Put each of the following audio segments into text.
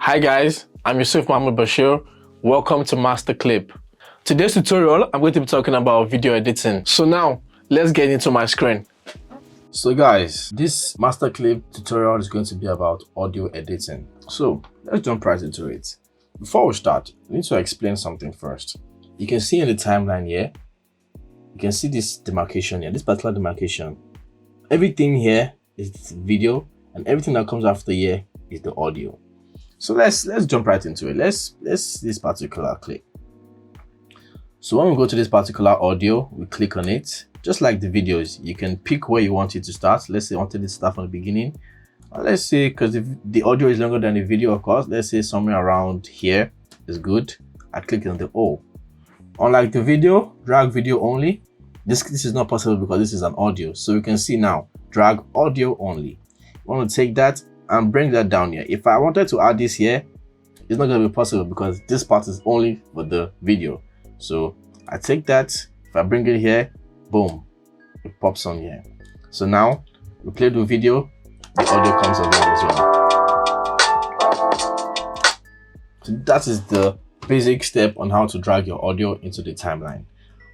Hi guys, I'm Yusuf Mohammed Bashir. Welcome to Master Clip. Today's tutorial, I'm going to be talking about video editing. So now, let's get into my screen. So guys, this Master Clip tutorial is going to be about audio editing. So let's jump right into it. Before we start, we need to explain something first. You can see in the timeline here, you can see this demarcation here, this particular demarcation. Everything here is video and everything that comes after here is the audio. So let's jump right into it. Let's this particular clip. So when we go to this particular audio, we click on it. Just like the videos, you can pick where you want it to start. Let's say I wanted it to start from the beginning. Let's say, because if the audio is longer than the video, of course, let's say somewhere around here is good. I click on the O. Unlike the video, drag video only. This is not possible because this is an audio. So you can see now, drag audio only. I want to take that and bring that down here. If I wanted to add this here, it's not going to be possible because this part is only for the video. So I take that, if I bring it here, boom, it pops on here. So now we play the video, the audio comes along as well. So that is the basic step on how to drag your audio into the timeline.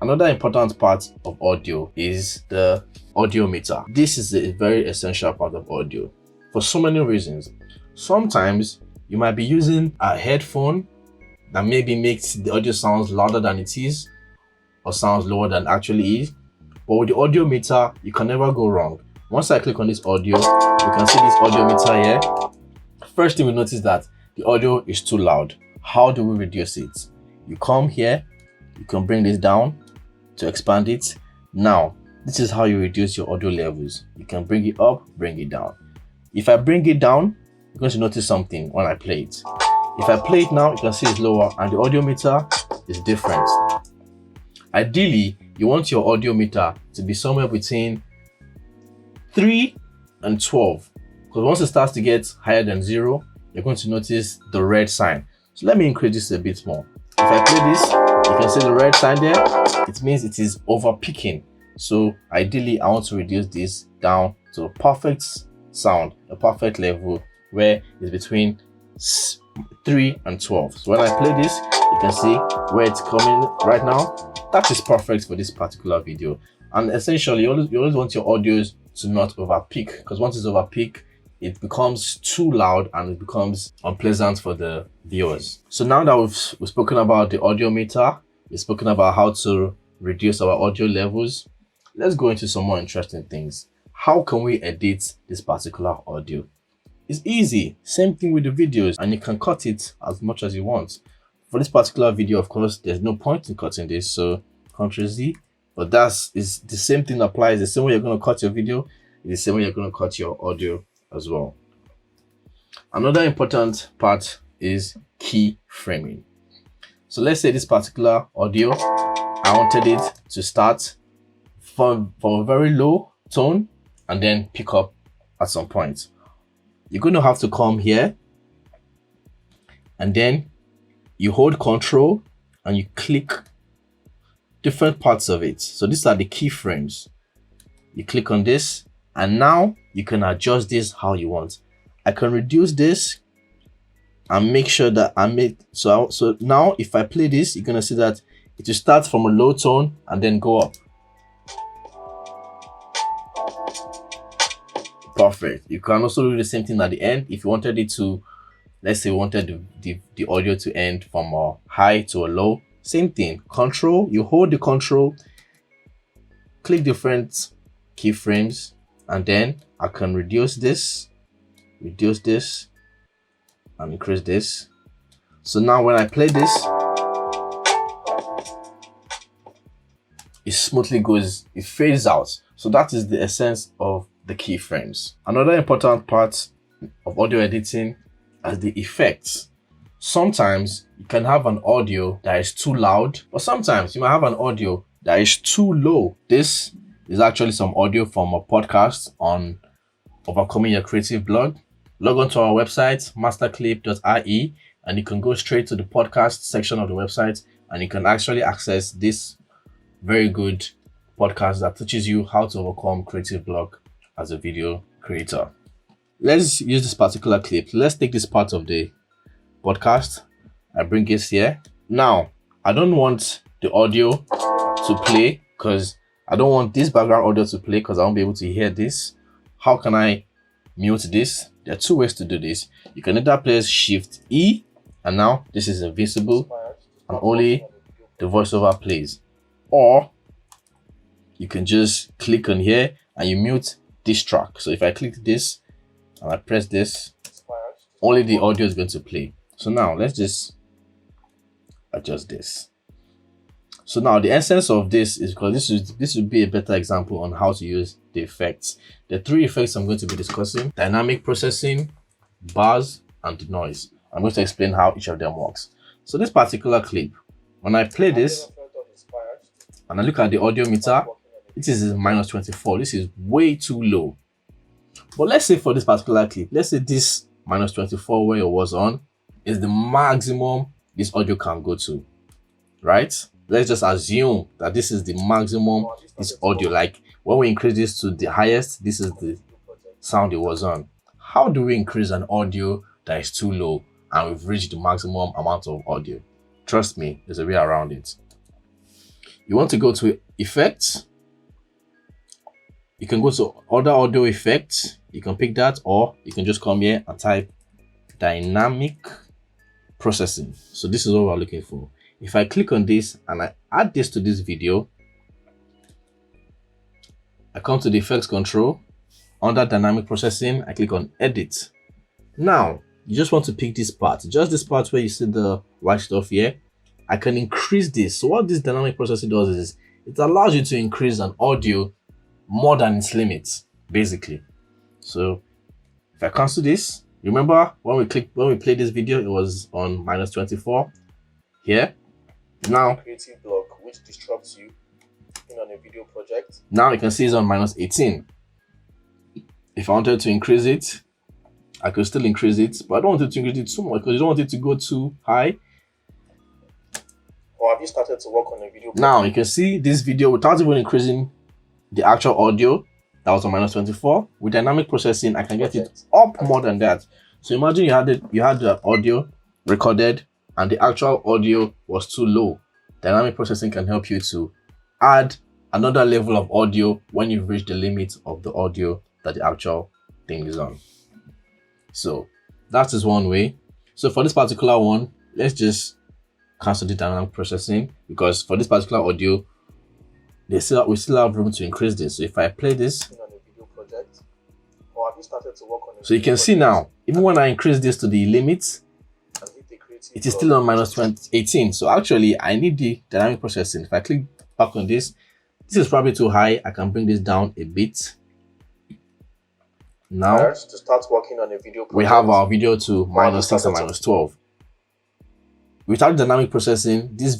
Another important part of audio is the audio meter. This is a very essential part of audio for so many reasons. Sometimes you might be using a headphone that maybe makes the audio sounds louder than it is or sounds lower than it actually is. But with the audio meter, you can never go wrong. Once I click on this audio, you can see this audio meter here. First thing we notice that the audio is too loud. How do we reduce it? You come here, you can bring this down to expand it. Now, this is how you reduce your audio levels. You can bring it up, bring it down. If I bring it down, you're going to notice something when I play it. If I play it now, you can see it's lower and the audio meter is different. Ideally, you want your audio meter to be somewhere between 3 and 12. Because once it starts to get higher than 0, you're going to notice the red sign. So let me increase this a bit more. If I play this, you can see the red sign there. It means it is over peaking. So ideally, I want to reduce this down to a perfect sound, a perfect level where it's between 3 and 12. So when I play this, you can see where it's coming right now. That is perfect for this particular video. And essentially, you always want your audios to not over peak, because once it's over peak, it becomes too loud and it becomes unpleasant for the viewers. So now that we've spoken about the audio meter, we've spoken about how to reduce our audio levels, let's go into some more interesting things. How can we edit this particular audio? It's easy. Same thing with the videos, and you can cut it as much as you want. For this particular video, of course, there's no point in cutting this, so Ctrl Z. But is the same thing applies. The same way you're going to cut your video, is the same way you're going to cut your audio as well. Another important part is key framing. So let's say this particular audio, I wanted it to start from a very low tone and then pick up at some point. You're going to have to come here and then you hold Ctrl and you click different parts of it. So these are the keyframes. You click on this and now you can adjust this how you want. I can reduce this and make sure that so now if I play this, you're gonna see that it will start from a low tone and then go up. Perfect. You can also do the same thing at the end. If you wanted it to, let's say you wanted the audio to end from a high to a low, same thing. Control, you hold the control, click different keyframes, and then I can reduce this, and increase this. So now when I play this, it smoothly goes, it fades out. So that is the essence of the keyframes. Another important part of audio editing is the effects. Sometimes you can have an audio that is too loud, or sometimes you might have an audio that is too low. This is actually some audio from a podcast on overcoming your creative block. Log on to our website, masterclip.ie, and you can go straight to the podcast section of the website and you can actually access this very good podcast that teaches you how to overcome creative block as a video creator. Let's use this particular clip. Let's take this part of the podcast. I bring it here. Now, I don't want the audio to play because I don't want this background audio to play because I won't be able to hear this. How can I mute this? There are two ways to do this. You can either press Shift E, and now this is invisible and only the voiceover plays. Or you can just click on here and you mute this track. So if I click this and I press this, only the audio is going to play. So now let's just adjust this. So now the essence of this is, because this would be a better example on how to use the effects. The three effects I'm going to be discussing: dynamic processing, bars, and denoise. I'm going to explain how each of them works. So this particular clip, when I play this and I look at the audio meter, it is minus 24. This is way too low. But let's say for this particular clip, let's say this minus 24 where it was on is the maximum this audio can go to, right? Let's just assume that this is the maximum this audio, like when we increase this to the highest, this is the sound it was on. How do we increase an audio that is too low and we've reached the maximum amount of audio? Trust me, there's a way around it. You want to go to effects. You can go to other audio effects. You can pick that, or you can just come here and type dynamic processing. So this is what we're looking for. If I click on this and I add this to this video, I come to the effects control. Under dynamic processing, I click on edit. Now, you just want to pick this part, just this part where you see the white stuff here. I can increase this. So what this dynamic processing does is it allows you to increase an audio more than its limits, basically. So if I cancel this, remember when we played this video, it was on minus 24 here. Now creative block which disrupts you in on a video project. Now you can see it's on minus 18. If I wanted to increase it, I could still increase it, but I don't want it to increase it too much because you don't want it to go too high. Or have you started to work on a video project? Now you can see this video without even increasing the actual audio that was on minus 24. With dynamic processing, I can get it up more than that. So imagine you had the audio recorded and the actual audio was too low. Dynamic processing can help you to add another level of audio when you've reached the limit of the audio that the actual thing is on. So that is one way. So for this particular one, let's just cancel the dynamic processing, because for this particular audio, we still have room to increase this. So if I play this, so you can see now, even when I increase this to the limit, it is still on minus 18. So actually, I need the dynamic processing. If I click back on this, this is probably too high. I can bring this down a bit. Now, to start working on a video project, we have our video to minus 6 and minus 12. Without dynamic processing, this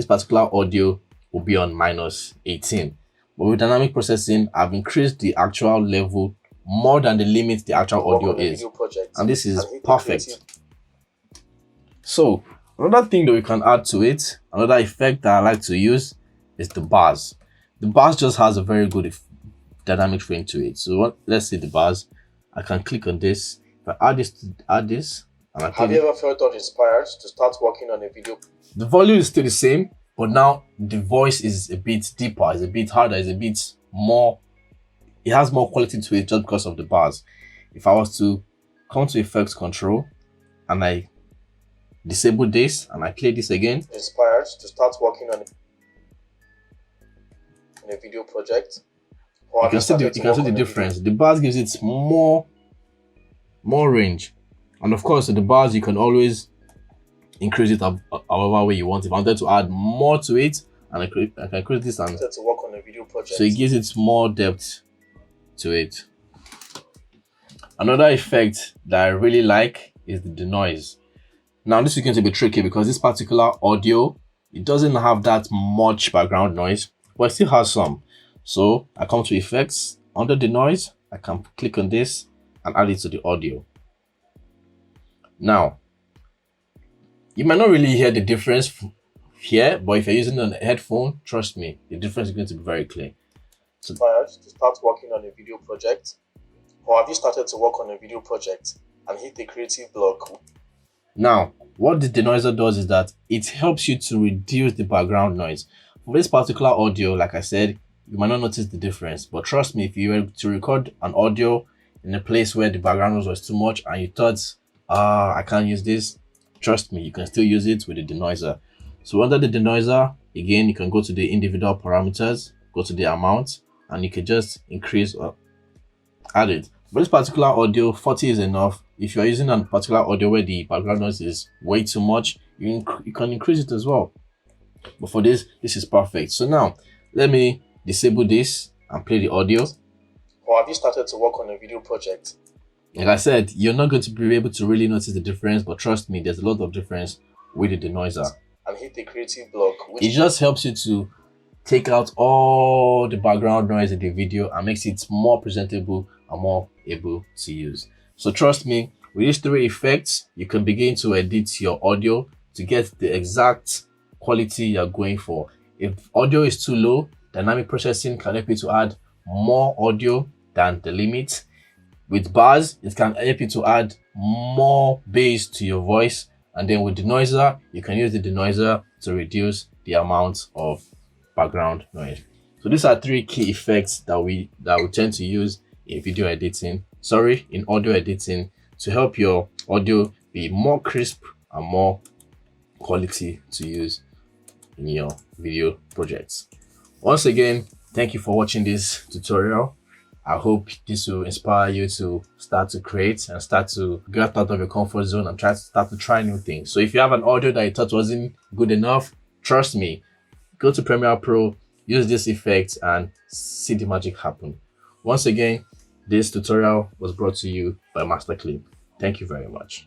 particular audio will be on minus 18. But with dynamic processing, I've increased the actual level more than the limit the actual audio is. And this is perfect. So another thing that we can add to it, another effect that I like to use, is the bars. The bars just has a very good dynamic range to it. So let's see the bars. I can click on this. If I add this, and I have you ever felt uninspired to start working on a video? The volume is still the same, but now the voice is a bit deeper, it's a bit harder, it's a bit more, it has more quality to it just because of the bars. If I was to come to effects control and I disable this and I play this again, inspired to start working on a video project, you can see the difference. The bars gives it more range, and of course the bars you can always increase it however way you want. If I wanted to add more to it, and I can increase this and to work on a video project, so it gives it more depth to it. Another effect that I really like is the denoise. Now this is going to be tricky because this particular audio, it doesn't have that much background noise, but it still has some. So I come to effects, under denoise, I can click on this and add it to the audio. Now, you might not really hear the difference here, but if you're using an headphone, trust me, the difference is going to be very clear. So to start working on a video project, or have you started to work on a video project and hit the creative block? Now, what the denoiser does is that it helps you to reduce the background noise. For this particular audio, like I said, you might not notice the difference, but trust me, if you were to record an audio in a place where the background noise was too much and you thought, I can't use this, trust me, you can still use it with the denoiser. So under the denoiser, again, you can go to the individual parameters, go to the amount, and you can just increase or add it. For this particular audio, 40 is enough. If you're using a particular audio where the background noise is way too much, you can increase it as well. But for this is perfect. So now, let me disable this and play the audio. Or have you started to work on a video project? Like I said, you're not going to be able to really notice the difference, but trust me, there's a lot of difference with the denoiser. And hit the creative block. It just helps you to take out all the background noise in the video and makes it more presentable and more able to use. So trust me, with these 3 effects, you can begin to edit your audio to get the exact quality you're going for. If audio is too low, dynamic processing can help you to add more audio than the limit. With bars, it can help you to add more bass to your voice. And then with denoiser, you can use the denoiser to reduce the amount of background noise. So these are 3 key effects that we tend to use in video editing, in audio editing, to help your audio be more crisp and more quality to use in your video projects. Once again, thank you for watching this tutorial. I hope this will inspire you to start to create and start to get out of your comfort zone and start to try new things. So if you have an audio that you thought wasn't good enough, trust me, go to Premiere Pro, use this effect and see the magic happen. Once again, this tutorial was brought to you by Master Clip. Thank you very much.